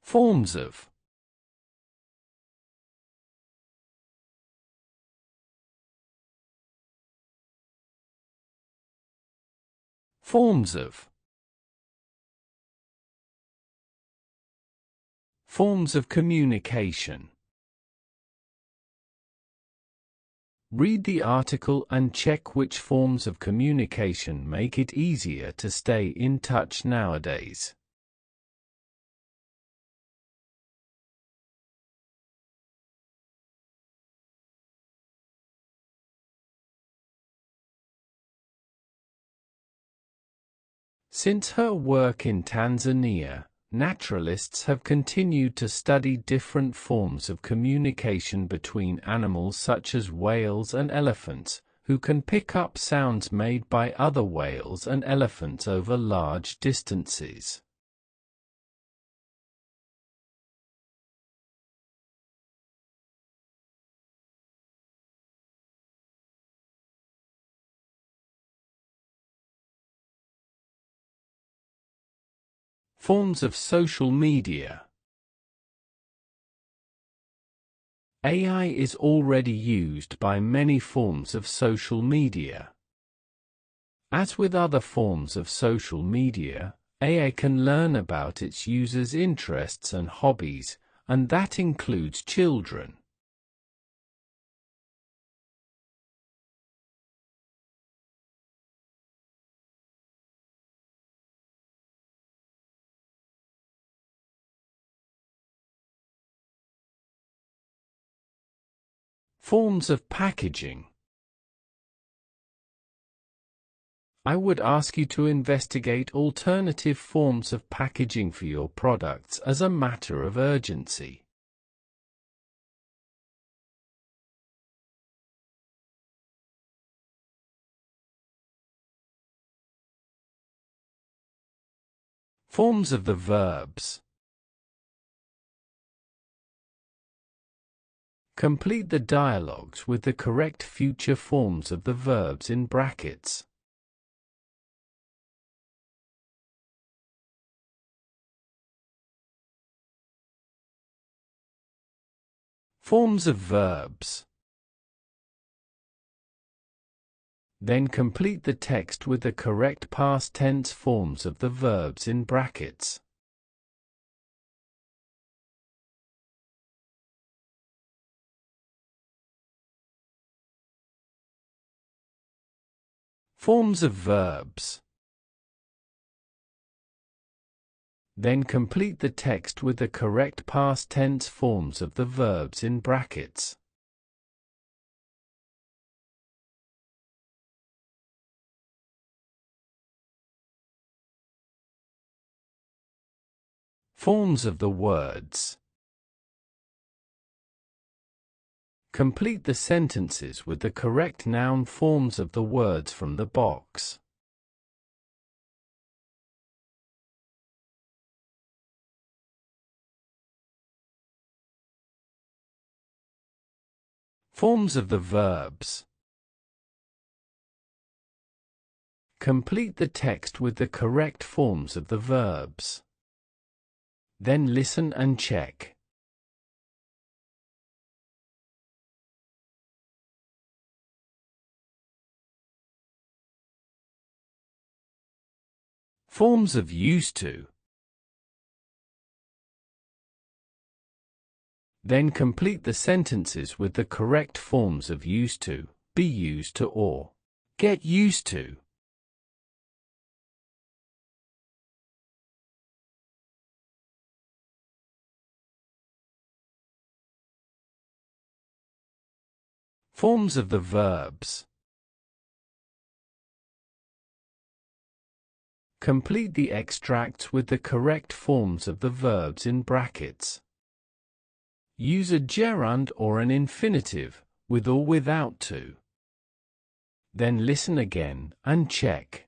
Forms of. Forms of. Forms of communication. Read the article and check which forms of communication make it easier to stay in touch nowadays. Since her work in Tanzania, naturalists have continued to study different forms of communication between animals such as whales and elephants, who can pick up sounds made by other whales and elephants over large distances. Forms of social media. AI is already used by many forms of social media. As with other forms of social media, AI can learn about its users' interests and hobbies, and that includes children. Forms of packaging. I would ask you to investigate alternative forms of packaging for your products as a matter of urgency. Forms of the verbs. Complete the dialogues with the correct future forms of the verbs in brackets. Forms of verbs. Then complete the text with the correct past tense forms of the verbs in brackets. Forms of verbs. Then complete the text with the correct past tense forms of the verbs in brackets. Forms of the words. Complete the sentences with the correct noun forms of the words from the box. Forms of the verbs. Complete the text with the correct forms of the verbs. Then listen and check. Forms of used to. Then complete the sentences with the correct forms of used to, be used to or get used to. Forms of the verbs. Complete the extracts with the correct forms of the verbs in brackets. Use a gerund or an infinitive, with or without to. Then listen again and check.